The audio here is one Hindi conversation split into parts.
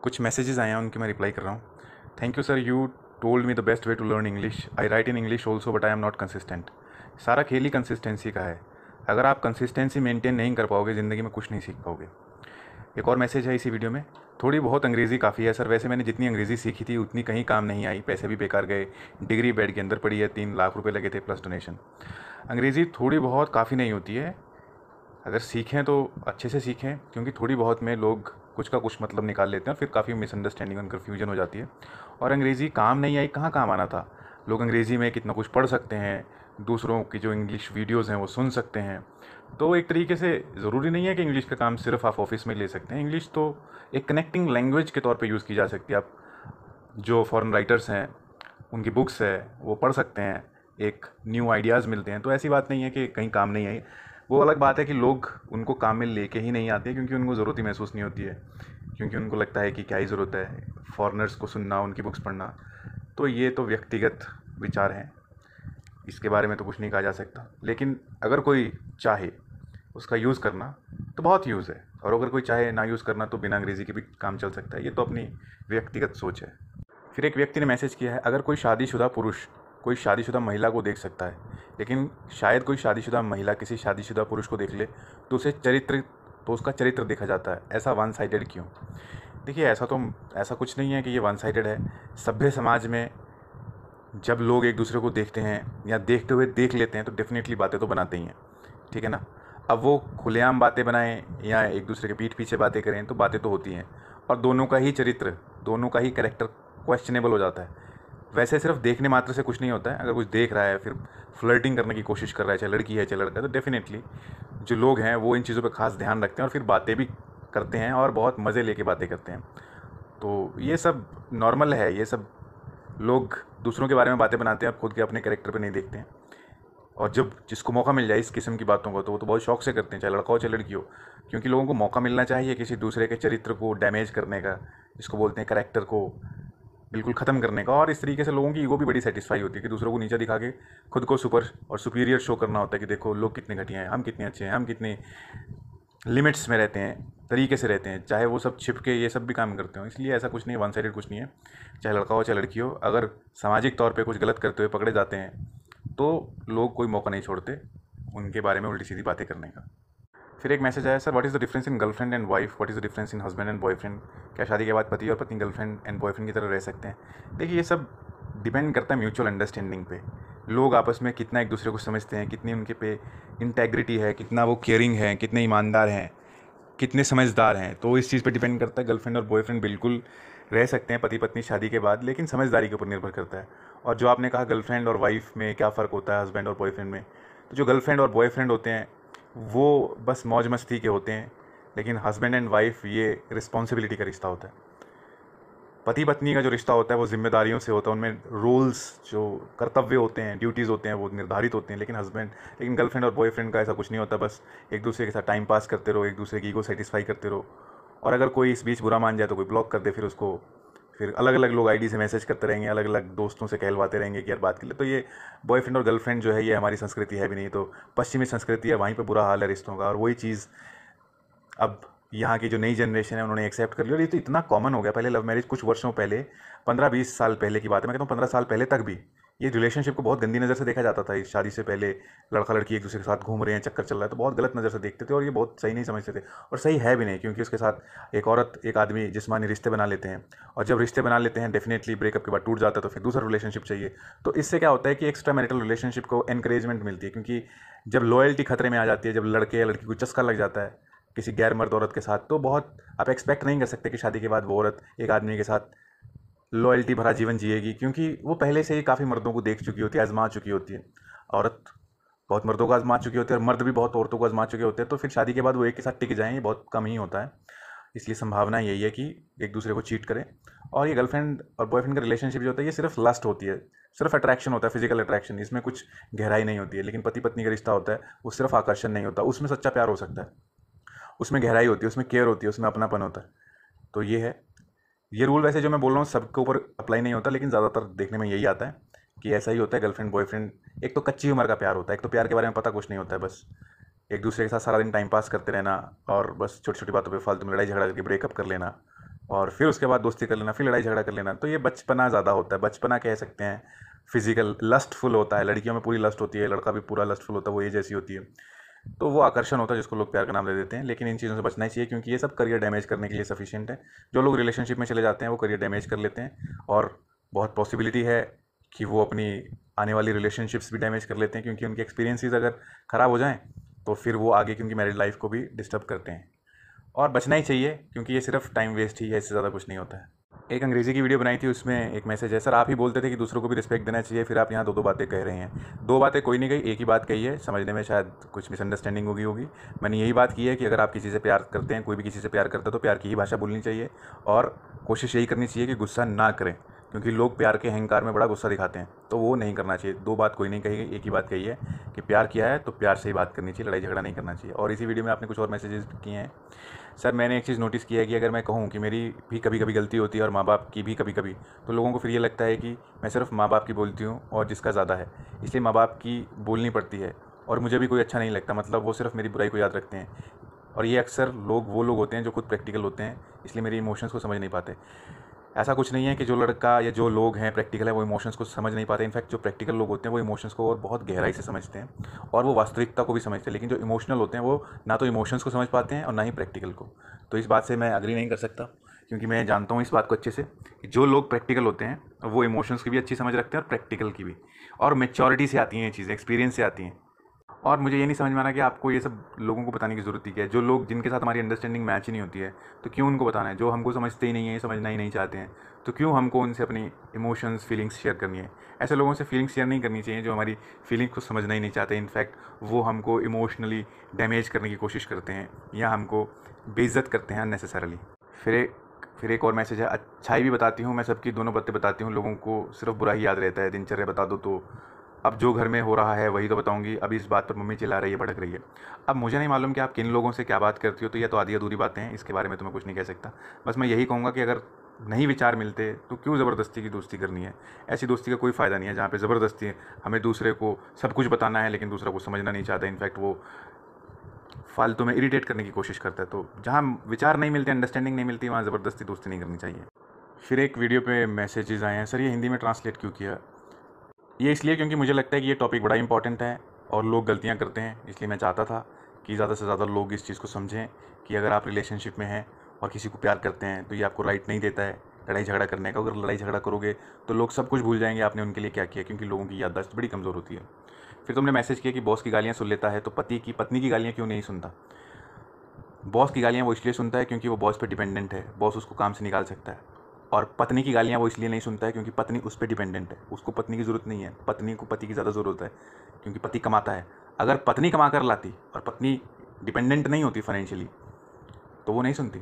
कुछ मैसेजेस आए हैं, उनके मैं रिप्लाई कर रहा हूँ। Thank you sir, you told me the best way to learn English. I write in English also but I am not consistent. सारा खेल ही कंसिस्टेंसी का है। अगर आप कंसिस्टेंसी मेंटेन नहीं कर पाओगे, ज़िंदगी में कुछ नहीं सीख पाओगे। एक और मैसेज है इसी वीडियो में। थोड़ी बहुत अंग्रेज़ी काफ़ी है सर। वैसे मैंने जितनी अंग्रेज़ी सीखी थी उतनी कहीं काम नहीं आई, पैसे भी बेकार गए। डिग्री बेड के अंदर पड़ी है, 3 लाख रुपए लगे थे प्लस डोनेशन। अंग्रेज़ी थोड़ी बहुत काफ़ी नहीं होती है। अगर सीखें तो अच्छे से सीखें, क्योंकि थोड़ी बहुत में लोग कुछ का कुछ मतलब निकाल लेते हैं और फिर काफ़ी मिसअंडरस्टैंडिंग और कन्फ्यूजन हो जाती है। और अंग्रेज़ी काम नहीं आई, कहाँ काम आना था। लोग अंग्रेज़ी में कितना कुछ पढ़ सकते हैं, दूसरों की जो इंग्लिश वीडियोज़ हैं वो सुन सकते हैं। तो एक तरीके से ज़रूरी नहीं है कि इंग्लिश का काम सिर्फ आप ऑफिस में ले सकते हैं। इंग्लिश तो एक कनेक्टिंग लैंग्वेज के तौर पे यूज़ की जा सकती है। आप जो फॉरेन राइटर्स हैं उनकी बुक्स है वो पढ़ सकते हैं, एक न्यू आइडियाज़ मिलते हैं। तो ऐसी बात नहीं है कि कहीं काम नहीं आई। वो अलग बात है कि लोग उनको काम में लेके ही नहीं आते, क्योंकि उनको ज़रूरत ही महसूस नहीं होती है, क्योंकि उनको लगता है कि क्या ही ज़रूरत है फॉरेनर्स को सुनना, उनकी बुक्स पढ़ना। तो ये तो व्यक्तिगत विचार हैं, इसके बारे में तो कुछ नहीं कहा जा सकता। लेकिन अगर कोई चाहे उसका यूज़ करना तो बहुत यूज़ है, और अगर कोई चाहे ना यूज़ करना तो बिना अंग्रेज़ी के भी काम चल सकता है। ये तो अपनी व्यक्तिगत सोच है। फिर एक व्यक्ति ने मैसेज किया है, अगर कोई शादीशुदा पुरुष कोई शादीशुदा महिला को देख सकता है, लेकिन शायद कोई शादीशुदा महिला किसी शादीशुदा पुरुष को देख ले तो उसका चरित्र देखा जाता है। ऐसा वन साइडेड क्यों? देखिए, ऐसा कुछ नहीं है कि ये वन साइडेड है। सभ्य समाज में जब लोग एक दूसरे को देखते हैं या देखते हुए देख लेते हैं तो डेफिनेटली बातें तो बनाते ही हैं, ठीक है ना। अब वो खुलेआम बातें बनाएं या एक दूसरे के पीठ पीछे बातें करें तो बातें तो होती हैं, और दोनों का ही चरित्र, दोनों का ही कैरेक्टर क्वेश्चनेबल हो जाता है। वैसे सिर्फ देखने मात्र से कुछ नहीं होता है। अगर कुछ देख रहा है, फिर फ्लर्टिंग करने की कोशिश कर रहा है, चाहे लड़की है चाहे लड़का है, तो डेफिनेटली जो लोग हैं वो इन चीज़ों पर खास ध्यान रखते हैं और फिर बातें भी करते हैं और बहुत मज़े लेके बातें करते हैं। तो ये सब नॉर्मल है। ये सब लोग दूसरों के बारे में बातें बनाते हैं, अब खुद के अपने कैरेक्टर पे नहीं देखते हैं। और जब जिसको मौका मिल जाए इस किस्म की बातों का, तो वो तो बहुत शौक से करते हैं, चाहे लड़का हो चाहे लड़की हो। क्योंकि लोगों को मौका मिलना चाहिए किसी दूसरे के चरित्र को डैमेज करने का, जिसको बोलते हैं कैरेक्टर को बिल्कुल ख़त्म करने का। और इस तरीके से लोगों की ईगो भी बड़ी सेटिस्फाई होती है कि दूसरों को नीचा दिखा के खुद को सुपर और सुपीरियर शो करना होता है कि देखो लोग कितने घटिया हैं, हम कितने अच्छे हैं, हम कितने लिमिट्स में रहते हैं, तरीके से रहते हैं, चाहे वो सब छिप के ये सब भी काम करते हो। इसलिए ऐसा कुछ नहीं है, वन साइडेड कुछ नहीं है। चाहे लड़का हो चाहे लड़की हो, अगर सामाजिक तौर पे कुछ गलत करते हुए पकड़े जाते हैं तो लोग कोई मौका नहीं छोड़ते उनके बारे में उल्टी सीधी बातें करने का। फिर एक मैसेज आया, sir what is the difference in girlfriend and wife, what is the difference in husband and boyfriend. क्या शादी के बाद पति और पत्नी गर्लफ्रेंड एंड बॉयफ्रेंड की तरह रह सकते हैं? देखिए, ये सब डिपेंड करता है म्यूचुअल अंडरस्टैंडिंग पे। लोग आपस में कितना एक दूसरे को समझते हैं, कितनी उनके पे इंटेग्रिटी है, कितना वो केयरिंग है, कितने ईमानदार हैं, कितने समझदार हैं। तो इस चीज़ पे डिपेंड करता है। गर्लफ्रेंड और बॉयफ्रेंड बिल्कुल रह सकते हैं पति पत्नी शादी के बाद, लेकिन समझदारी के ऊपर निर्भर करता है। और जो आपने कहा गर्लफ्रेंड और वाइफ में क्या फ़र्क होता है हस्बैंड और बॉयफ्रेंड में, तो जो गर्लफ्रेंड और बॉयफ्रेंड होते हैं वो बस मौज मस्ती के होते हैं, लेकिन हस्बैंड एंड वाइफ ये रिस्पॉन्सिबिलिटी का रिश्ता होता है। पति पत्नी का जो रिश्ता होता है वो जिम्मेदारियों से होता है, उनमें रोल्स, जो कर्तव्य होते हैं, ड्यूटीज़ होते हैं, वो निर्धारित होते हैं। लेकिन गर्लफ्रेंड और बॉयफ्रेंड का ऐसा कुछ नहीं होता। बस एक दूसरे के साथ टाइम पास करते रहो, एक दूसरे की ईगो सेटिस्फाई करते रहो, और अगर कोई इस बीच बुरा मान जाए तो कोई ब्लॉक कर दे, फिर उसको फिर अलग अलग लोग आईडी से मैसेज करते रहेंगे, अलग अलग दोस्तों से कहलवाते रहेंगे कि यार बात के लिए। तो ये बॉयफ्रेंड और गर्लफ्रेंड जो है ये हमारी संस्कृति है भी नहीं। तो पश्चिमी संस्कृति है, वहीं पर बुरा हाल है रिश्तों का। और वही चीज़ अब यहाँ की जो नई जनरेशन है उन्होंने एक्सेप्ट कर लिया, और ये तो इतना कॉमन हो गया। पहले लव मैरिज कुछ वर्षों पहले, 15-20 साल पहले की बात है, मैं कहता हूँ 15 साल पहले तक भी ये रिलेशनशिप को बहुत गंदी नज़र से देखा जाता था। इस शादी से पहले लड़का लड़की एक दूसरे के साथ घूम रहे हैं, चक्कर चल रहा है, तो बहुत गलत नज़र से देखते थे और ये बहुत सही नहीं समझते थे। और सही है भी नहीं, क्योंकि उसके साथ एक औरत एक आदमी जिस्मानी रिश्ते बना लेते हैं, और जब रिश्ते बना लेते हैं डेफिनेटली ब्रेकअप के बाद टूट जाता है, तो फिर दूसरा रिलेशनशिप चाहिए। तो इससे क्या होता है कि एक्स्ट्रा मैरिटल रिलेशनशिप को एनकरेजमेंट मिलती है, क्योंकि जब लॉयल्टी खतरे में आ जाती है, जब लड़के या लड़की को चस्का लग जाता है किसी गैर मर्द औरत के साथ, तो बहुत आप एक्सपेक्ट नहीं कर सकते कि शादी के बाद वो औरत एक आदमी के साथ लॉयल्टी भरा जीवन जिएगी, क्योंकि वो पहले से ही काफ़ी मर्दों को देख चुकी होती है, आजमा चुकी होती है। औरत बहुत मर्दों को आजमा चुकी होती है और मर्द भी बहुत औरतों को आजमा चुके होते हैं। तो फिर शादी के बाद वो एक के साथ टिक जाएँ, ये बहुत कम ही होता है। इसलिए संभावना यही है कि एक दूसरे को चीट करें। और ये गर्लफ्रेंड और बॉयफ्रेंड का रिलेशनशिप जो होता है ये सिर्फ लस्ट होती है, सिर्फ अट्रैक्शन होता है, फिजिकल अट्रैक्शन, इसमें कुछ गहराई नहीं होती है। लेकिन पति पत्नी का रिश्ता होता है वो सिर्फ आकर्षण नहीं होता, उसमें सच्चा प्यार हो सकता है, उसमें गहराई होती है, उसमें केयर होती है, उसमें अपनापन होता है। तो ये है। ये रूल वैसे जो मैं बोल रहा हूँ सबके ऊपर अप्लाई नहीं होता, लेकिन ज़्यादातर देखने में यही आता है कि ऐसा ही होता है। गर्लफ्रेंड बॉयफ्रेंड एक तो कच्ची उम्र का प्यार होता है, एक तो प्यार के बारे में पता कुछ नहीं होता है, बस एक दूसरे के साथ सारा दिन टाइम पास करते रहना और बस छोटी छोटी बातों पे फालतू में लड़ाई झगड़ा करके ब्रेकअप कर लेना, और फिर उसके बाद दोस्ती कर लेना, फिर लड़ाई झगड़ा कर लेना। तो ये बचपना ज़्यादा होता है, बचपना कह सकते हैं। फिजिकल लस्टफुल होता है, लड़कियों में पूरी लस्ट होती है, लड़का भी पूरा लस्टफुल होता है, वो एज ऐसी होती है। तो वो आकर्षण होता है जिसको लोग प्यार का नाम दे देते हैं। लेकिन इन चीज़ों से बचना ही चाहिए, क्योंकि ये सब करियर डैमेज करने के लिए सफिशिएंट है। जो लोग रिलेशनशिप में चले जाते हैं वो करियर डैमेज कर लेते हैं, और बहुत पॉसिबिलिटी है कि वो अपनी आने वाली रिलेशनशिप्स भी डैमेज कर लेते हैं, क्योंकि उनके एक्सपीरियंसेस अगर ख़राब हो जाएँ तो फिर वो आगे की उनकी मैरिड लाइफ को भी डिस्टर्ब करते हैं। और बचना ही चाहिए, क्योंकि ये सिर्फ टाइम वेस्ट ही है, इससे ज़्यादा कुछ नहीं होता है। एक अंग्रेज़ी की वीडियो बनाई थी, उसमें एक मैसेज है, सर आप ही बोलते थे कि दूसरों को भी रिस्पेक्ट देना चाहिए, फिर आप यहाँ दो दो बातें कह रहे हैं। दो बातें कोई नहीं कही, एक ही बात कही है, समझने में शायद कुछ मिसअंडरस्टैंडिंग होगी। मैंने यही बात की है कि अगर आप किसी से प्यार करते हैं, कोई भी किसी से प्यार करता है, तो प्यार की ही भाषा बोलनी चाहिए, और कोशिश यही करनी चाहिए कि गुस्सा ना करें, क्योंकि लोग प्यार के अहंकार में बड़ा गुस्सा दिखाते हैं, तो वो नहीं करना चाहिए। दो बात कोई नहीं कही गई, एक ही बात कही है कि प्यार किया है तो प्यार से ही बात करनी चाहिए, लड़ाई झगड़ा नहीं करना चाहिए। और इसी वीडियो में आपने कुछ और मैसेजेस किए हैं। सर मैंने एक चीज़ नोटिस किया है कि अगर मैं कहूँ कि मेरी भी कभी कभी गलती होती है और माँ बाप की भी कभी कभी, तो लोगों को फिर ये लगता है कि मैं सिर्फ माँ बाप की बोलती हूँ और जिसका ज़्यादा है, इसलिए माँ बाप की बोलनी पड़ती है, और मुझे भी कोई अच्छा नहीं लगता, मतलब वो सिर्फ मेरी बुराई को याद रखते हैं। और ये अक्सर वो लोग होते हैं जो खुद प्रैक्टिकल होते हैं, इसलिए मेरे इमोशंस को समझ नहीं पाते। ऐसा कुछ नहीं है कि जो लड़का या जो लोग हैं प्रैक्टिकल है वो इमोशंस को समझ नहीं पाते। इनफैक्ट जो प्रैक्टिकल लोग होते हैं वो इमोशंस को और बहुत गहराई से समझते हैं, और वो वास्तविकता को भी समझते हैं। लेकिन जो इमोशनल होते हैं वो ना तो इमोशंस को समझ पाते हैं और ना ही प्रैक्टिकल को। तो इस बात से मैं अग्री नहीं कर सकता, क्योंकि मैं जानता हूँ इस बात को अच्छे से कि जो लोग प्रैक्टिकल होते हैं वो इमोशंस की भी अच्छी समझ रखते हैं और प्रैक्टिकल की भी। और मेच्योरिटी से आती हैं ये चीज़ें, एक्सपीरियंस से आती हैं। और मुझे ये नहीं समझ में आ रहा कि आपको ये सब लोगों को बताने की ज़रूरत ही क्या है। जो लोग जिनके साथ हमारी अंडरस्टैंडिंग मैच ही नहीं होती है, तो क्यों उनको बताना है। जो हमको समझते ही नहीं है, समझना ही नहीं चाहते हैं, तो क्यों हमको उनसे अपनी इमोशंस फीलिंग्स शेयर करनी है। ऐसे लोगों से फीलिंग्स शेयर नहीं करनी चाहिए जो हमारी फीलिंग्स को समझना ही नहीं चाहते। इनफैक्ट वो हमको इमोशनली डैमेज करने की कोशिश करते हैं या हमको बेइज्जत करते हैं अननेसेसरली। फिर एक और मैसेज है, अच्छाई भी बताती हूँ मैं, सबकी दोनों बातें बताती हूँ, लोगों को सिर्फ बुरा ही याद रहता है। दिनचर्या बता दो तो अब जो घर में हो रहा है वही तो बताऊंगी, अभी इस बात पर मम्मी चिल्ला रही है, भड़क रही है। अब मुझे नहीं मालूम कि आप किन लोगों से क्या बात करती हो, तो ये तो आधी अधूरी बातें हैं, इसके बारे में तो मैं कुछ नहीं कह सकता। बस मैं यही कहूँगा कि अगर नहीं विचार मिलते तो क्यों ज़बरदस्ती की दोस्ती करनी है। ऐसी दोस्ती का कोई फ़ायदा नहीं है जहाँ पे ज़बरदस्ती हमें दूसरे को सब कुछ बताना है लेकिन दूसरा को समझना नहीं चाहता। इनफैक्ट वो फालतू में इरिटेट करने की कोशिश करता है। तो जहाँ विचार नहीं मिलते, अंडरस्टैंडिंग नहीं मिलती, वहाँ ज़बरदस्ती दोस्ती नहीं करनी चाहिए। फिर एक वीडियो पे मैसेजेस आए हैं, सर ये हिंदी में ट्रांसलेट क्यों किया। ये इसलिए क्योंकि मुझे लगता है कि ये टॉपिक बड़ा इंपॉर्टेंट है और लोग गलतियाँ करते हैं, इसलिए मैं चाहता था कि ज़्यादा से ज़्यादा लोग इस चीज़ को समझें कि अगर आप रिलेशनशिप में हैं और किसी को प्यार करते हैं तो ये आपको राइट नहीं देता है लड़ाई झगड़ा करने का। अगर लड़ाई झगड़ा करोगे तो लोग सब कुछ भूल जाएंगे आपने उनके लिए क्या किया, क्योंकि लोगों की याददाश्त बड़ी कमज़ोर होती है। फिर तुमने मैसेज किया कि बॉस की गालियाँ सुन लेता है तो पत्नी की गालियाँ क्यों नहीं सुनता। बॉस की गालियाँ वो इसलिए सुनता है क्योंकि वो बॉस पे डिपेंडेंट है, बॉस उसको काम से निकाल सकता है। और पत्नी की गालियाँ वो इसलिए नहीं सुनता है क्योंकि पत्नी उस पर डिपेंडेंट है, उसको पत्नी की ज़रूरत नहीं है। पत्नी को पति की ज़्यादा ज़रूरत है क्योंकि पति कमाता है। अगर पत्नी कमा कर लाती और पत्नी डिपेंडेंट नहीं होती फाइनेंशियली तो वो नहीं सुनती,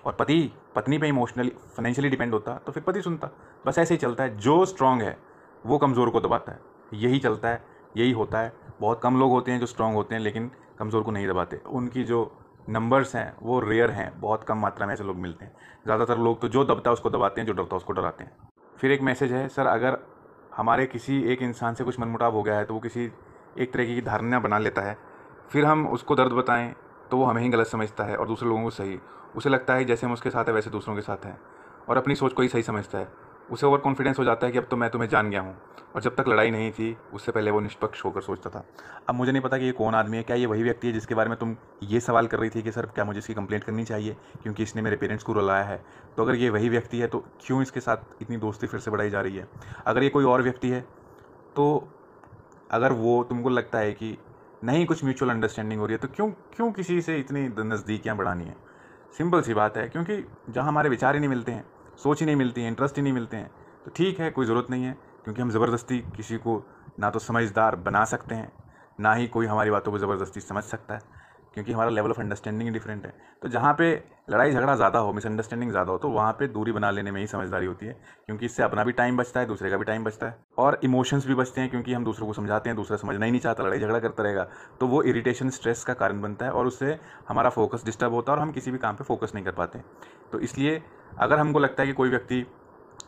और पति पत्नी पे इमोशनली फाइनेंशियली डिपेंड होता तो फिर पति सुनता। बस ऐसे ही चलता है, जो स्ट्रांग है वो कमज़ोर को दबाता है, यही चलता है, यही होता है। बहुत कम लोग होते हैं जो स्ट्रांग होते हैं लेकिन कमज़ोर को नहीं दबाते। उनकी जो नंबर्स हैं वो रेयर हैं, बहुत कम मात्रा में ऐसे लोग मिलते हैं। ज़्यादातर लोग तो जो दबता है उसको दबाते हैं, जो डरता है उसको डराते हैं। फिर एक मैसेज है, सर अगर हमारे किसी एक इंसान से कुछ मनमुटाव हो गया है तो वो किसी एक तरीके की धारणा बना लेता है, फिर हम उसको दर्द बताएं तो वो हमें ही गलत समझता है और दूसरे लोगों को सही। उसे लगता है जैसे हम उसके साथ है वैसे दूसरों के साथ हैं, और अपनी सोच को ही सही समझता है। उसे ओवर कॉन्फिडेंस हो जाता है कि अब तो मैं तुम्हें जान गया हूँ, और जब तक लड़ाई नहीं थी उससे पहले वो निष्पक्ष होकर सोचता था। अब मुझे नहीं पता कि ये कौन आदमी है। क्या ये वही व्यक्ति है जिसके बारे में तुम ये सवाल कर रही थी कि सर क्या मुझे इसकी कंप्लेंट करनी चाहिए क्योंकि इसने मेरे पेरेंट्स को रुलाया है। तो अगर ये वही व्यक्ति है तो क्यों इसके साथ इतनी दोस्ती फिर से बढ़ाई जा रही है। अगर ये कोई और व्यक्ति है तो अगर वो तुमको लगता है कि नहीं कुछ म्यूचुअल अंडरस्टैंडिंग हो रही है तो क्यों क्यों किसी से इतनी नज़दीकियाँ बढ़ानी है। सिंपल सी बात है, क्योंकि जहाँ हमारे विचार ही नहीं मिलते हैं, सोच ही नहीं मिलती है, इंटरेस्ट ही नहीं मिलते हैं, तो ठीक है कोई ज़रूरत नहीं है। क्योंकि हम ज़बरदस्ती किसी को ना तो समझदार बना सकते हैं, ना ही कोई हमारी बातों को ज़बरदस्ती समझ सकता है, क्योंकि हमारा लेवल ऑफ अंडरस्टैंडिंग डिफरेंट है। तो जहाँ पे लड़ाई झगड़ा ज़्यादा हो, मिसअंडरस्टैंडिंग ज़्यादा हो, तो वहाँ पे दूरी बना लेने में ही समझदारी होती है, क्योंकि इससे अपना भी टाइम बचता है, दूसरे का भी टाइम बचता है, और इमोशंस भी बचते हैं, क्योंकि हम दूसरों को समझाते हैं, दूसरा समझना ही नहीं चाहता, लड़ाई झगड़ा करता रहेगा, तो वो इरिटेशन स्ट्रेस का कारण बनता है और उससे हमारा फोकस डिस्टर्ब होता है और हम किसी भी काम पर फोकस नहीं कर पाते। तो इसलिए अगर हमको लगता है कि कोई व्यक्ति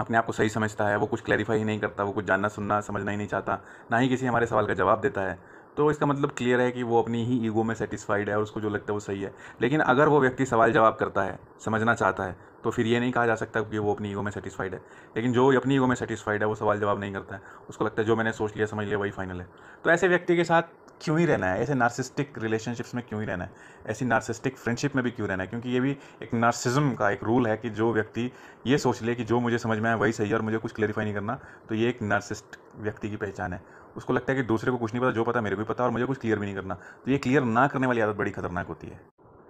अपने आप को सही समझता है, वो कुछ क्लैरिफाई ही नहीं करता, वो कुछ जानना सुनना समझना ही नहीं चाहता, ना ही किसी हमारे सवाल का जवाब देता है, तो इसका मतलब क्लियर है कि वो अपनी ही ईगो में सेटिस्फाइड है और उसको जो लगता है वो सही है। लेकिन अगर वो व्यक्ति सवाल जवाब करता है, समझना चाहता है, तो फिर ये नहीं कहा जा सकता कि वो अपनी ईगो में सेटिस्फाइड है। लेकिन जो अपनी ईगो में सेटिस्फाइड है वो सवाल जवाब नहीं करता है, उसको लगता है जो मैंने सोच लिया समझ लिया वही फाइनल है। तो ऐसे व्यक्ति के साथ क्यों ही रहना है, ऐसे नार्सिस्टिक रिलेशनशिप्स में क्यों ही रहना है, ऐसी नार्सिस्टिक फ्रेंडशिप में भी क्यों रहना है, क्योंकि ये भी एक नार्सिज्म का एक रूल है कि जो व्यक्ति ये सोच ले कि जो मुझे समझ में आया वही सही है और मुझे कुछ क्लेरिफाई नहीं करना, तो ये एक नार्सिस्ट व्यक्ति की पहचान है। उसको लगता है कि दूसरे को कुछ नहीं पता, जो पता मेरे को भी पता और मुझे कुछ क्लियर भी नहीं करना। तो ये क्लियर ना करने वाली आदत बड़ी खतरनाक होती है।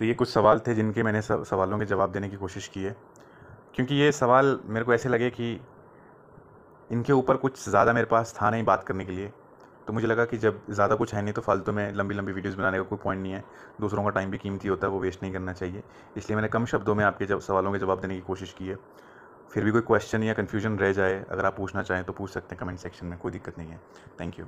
तो ये कुछ सवाल थे जिनके मैंने सवालों के जवाब देने की कोशिश की है, क्योंकि ये सवाल मेरे को ऐसे लगे कि इनके ऊपर कुछ ज़्यादा मेरे पास था नहीं बात करने के लिए। तो मुझे लगा कि जब ज़्यादा कुछ है नहीं तो फालतू में लंबी लंबी वीडियोस बनाने का कोई पॉइंट नहीं है, दूसरों का टाइम भी कीमती होता है, वो वेस्ट नहीं करना चाहिए। इसलिए मैंने कम शब्दों में आपके सवालों के जवाब देने की कोशिश की है। फिर भी कोई क्वेश्चन या कन्फ्यूजन रह जाए, अगर आप पूछना चाहें तो पूछ सकते हैं कमेंट सेक्शन में, कोई दिक्कत नहीं है। Thank you.